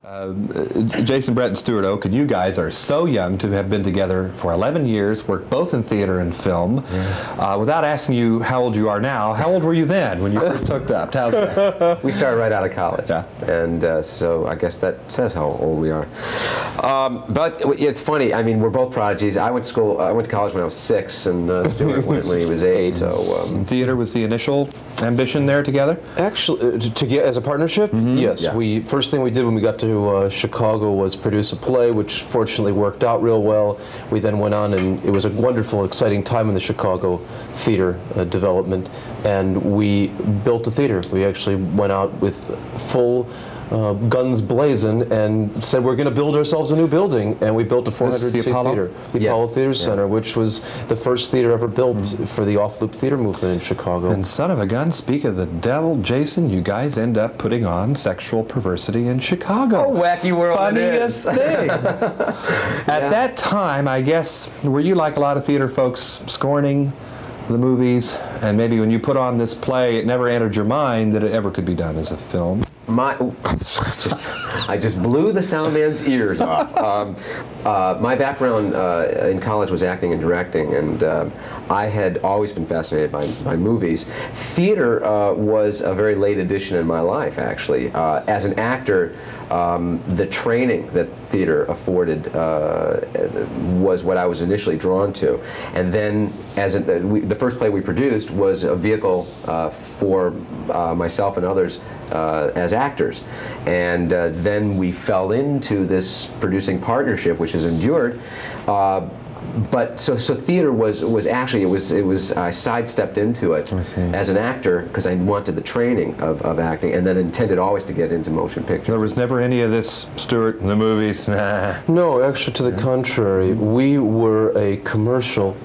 Jason, Brett, and Stewart Oken, you guys are so young to have been together for 11 years, worked both in theater and film. Without asking you how old you are now, how old were you then when you first hooked up? How's that? We started right out of college. Yeah. And so I guess that says how old we are. But it's funny, I mean, we're both prodigies. I went to college when I was 6, and Stewart went when he was 8. So theater was the initial ambition there together? Actually, to get as a partnership, yes. Yeah. First thing we did when we got to Chicago was produce a play, which fortunately worked out real well. We then went on, and it was a wonderful, exciting time in the Chicago theater development, and we built a theater. We actually went out with full guns blazing and said we're going to build ourselves a new building, and we built a 400-seat theater, the Apollo Theater Center, which was the first theater ever built for the off-loop theater movement in Chicago. And son of a gun, speak of the devil, Jason, you guys end up putting on Sexual Perversity in Chicago. Oh, wacky world. Funniest thing. At that time, I guess, were you like a lot of theater folks scorning the movies, and maybe when you put on this play, it never entered your mind that it ever could be done as a film? I just blew the sound man's ears off. My background in college was acting and directing, and I had always been fascinated by movies. Theater was a very late addition in my life, actually. As an actor, the training that theater afforded was what I was initially drawn to. And then, the first play we produced was a vehicle for myself and others as actors, and then we fell into this producing partnership, which has endured. But so theater was actually it was I sidestepped into it as an actor because I wanted the training of acting, and then intended always to get into motion pictures. There was never any of this, Stewart, in the movies. Nah. No, actually, to the contrary, we were a commercial.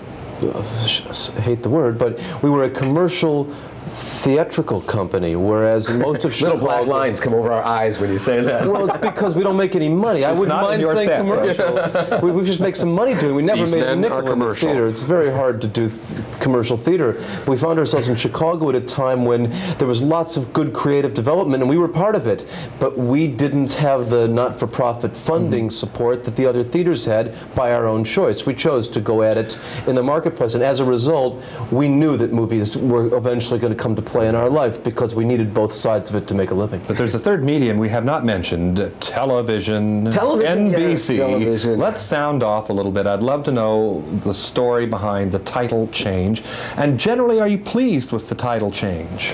I hate the word, but we were a commercial theatrical company, whereas most of Chicago... Little black lines come over our eyes when you say that. Well, it's because we don't make any money. I wouldn't mind saying commercial. We just make some money doing it. We never made a nickel in the theater. It's very hard to do commercial theater. We found ourselves in Chicago at a time when there was lots of good creative development, and we were part of it, but we didn't have the not-for-profit funding support that the other theaters had by our own choice. We chose to go at it in the marketplace, and as a result, we knew that movies were eventually going to come to play in our life because we needed both sides of it to make a living. But there's a third medium we have not mentioned, television, NBC. Yes, television. Let's sound off a little bit. I'd love to know the story behind the title change. And generally, are you pleased with the title change?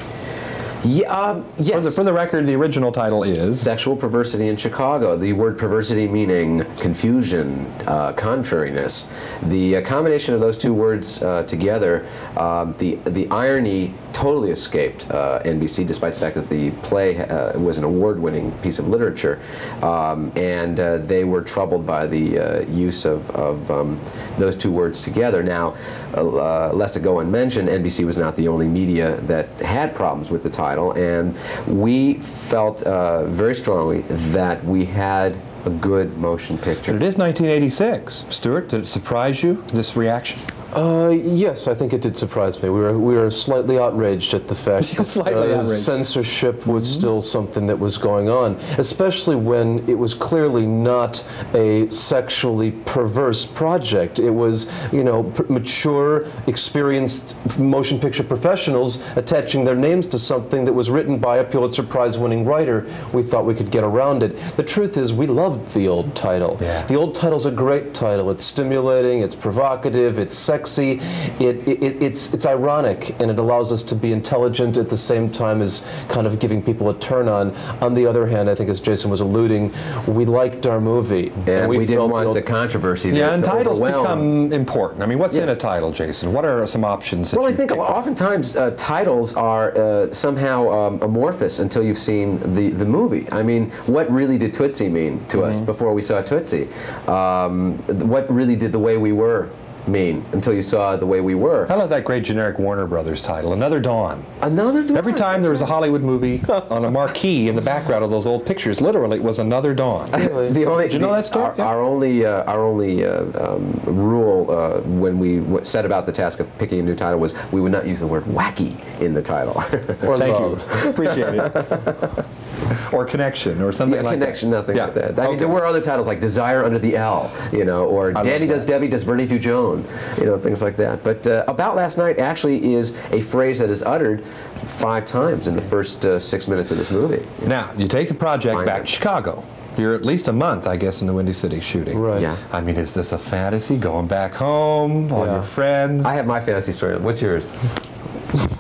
Yeah, yes. For the record, the original title is Sexual Perversity in Chicago. The word perversity meaning confusion, contrariness. The combination of those two words together, the irony totally escaped NBC, despite the fact that the play was an award-winning piece of literature, and they were troubled by the use of those two words together. Now, lest it go unmentioned, NBC was not the only media that had problems with the title, and we felt very strongly that we had a good motion picture. But it is 1986. Stewart, did it surprise you, this reaction? Yes, I think it did surprise me. We were slightly outraged at the fact that censorship was still something that was going on, especially when it was clearly not a sexually perverse project. It was, you know, mature, experienced motion picture professionals attaching their names to something that was written by a Pulitzer Prize-winning writer. We thought we could get around it. The truth is, we loved the old title. Yeah. The old title's a great title. It's stimulating, it's provocative, it's sexy. It's ironic, and it allows us to be intelligent at the same time as kind of giving people a turn on. On the other hand, I think as Jason was alluding, we liked our movie. And we didn't want the controversy to and titles overwhelm. become important. I mean, what's in a title, Jason? What are some options that I think oftentimes titles are somehow amorphous until you've seen the movie. I mean, what really did Tootsie mean to us before we saw Tootsie? What really did The Way We Were mean until you saw The Way We Were? I love that great generic Warner Brothers title, Another Dawn. Another Dawn. Every time there was a Hollywood movie on a marquee in the background of those old pictures, literally it was Another Dawn. Did you know that story? Our only rule when we set about the task of picking a new title was we would not use the word wacky in the title. Or Thank you. Appreciate it. or Connection or something like Connection, that. nothing like that. I mean, there were other titles like Desire Under the L, you know, or Danny Does Debbie Does Bernie Do Joan, you know, things like that. But About Last Night actually is a phrase that is uttered 5 times in the first 6 minutes of this movie. Now, you take the project back to Chicago. You're at least a month, I guess, in the Windy City shooting. Right. Yeah. I mean, is this a fantasy, going back home, all your friends? I have my fantasy story. What's yours?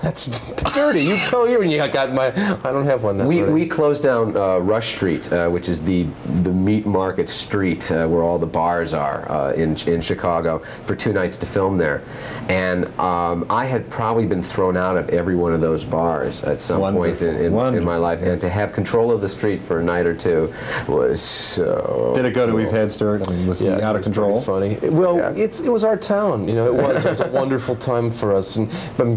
That's dirty. You tell you, and you got my. I don't have one. We closed down Rush Street, which is the meat market street where all the bars are in Chicago, for 2 nights to film there, and I had probably been thrown out of every one of those bars at some point in my life, and to have control of the street for a night or 2 was so. Did it go to his head, Stuart? I mean, was he out of control? Funny. Well, it was our town. You know, it was a wonderful time for us, and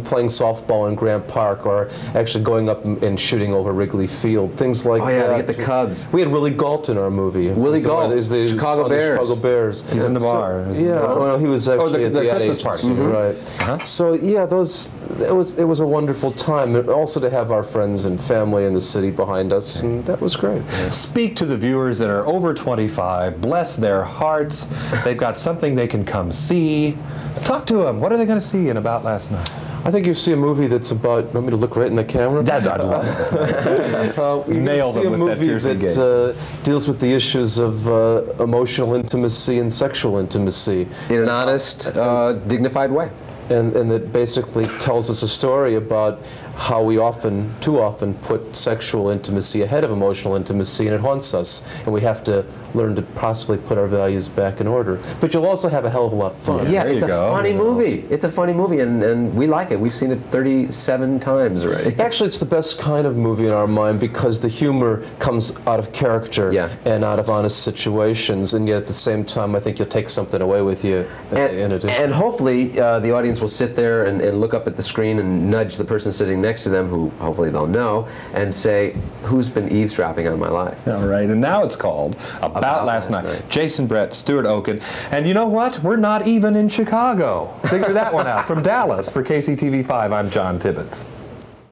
playing softball in Grant Park, or actually going up and shooting over Wrigley Field, things like that. Oh yeah, to get the Cubs. We had Willie Galt in our movie. Willie Galt, Chicago Bears. Chicago Bears. He's in the bar. Well, he was actually at the Christmas party. Right. So yeah, it was a wonderful time. And also to have our friends and family in the city behind us, and that was great. Speak to the viewers that are over 25. Bless their hearts. They've got something they can come see. Talk to them. What are they going to see in About Last Night? I think you see a movie that's about. Want me to look right in the camera? I'd love it. Nail them with that piercing gaze. Deals with the issues of emotional intimacy and sexual intimacy In an honest, dignified way. and that basically tells us a story about how we too often put sexual intimacy ahead of emotional intimacy, and it haunts us, and we have to learn to possibly put our values back in order. But you'll also have a hell of a lot of fun. Yeah, it's a funny movie. It's a funny movie, and we like it. We've seen it 37 times already. Actually, it's the best kind of movie in our mind because the humor comes out of character and out of honest situations, and yet at the same time, I think you'll take something away with you in addition. And hopefully, the audience will sit there and look up at the screen and nudge the person sitting next to them, who hopefully they'll know, and say, who's been eavesdropping on my life? All right, and now it's called About Last Night. Jason Brett, Stuart Oken, and you know what? We're not even in Chicago. Figure that one out. From Dallas, for KCTV5, I'm John Tibbetts.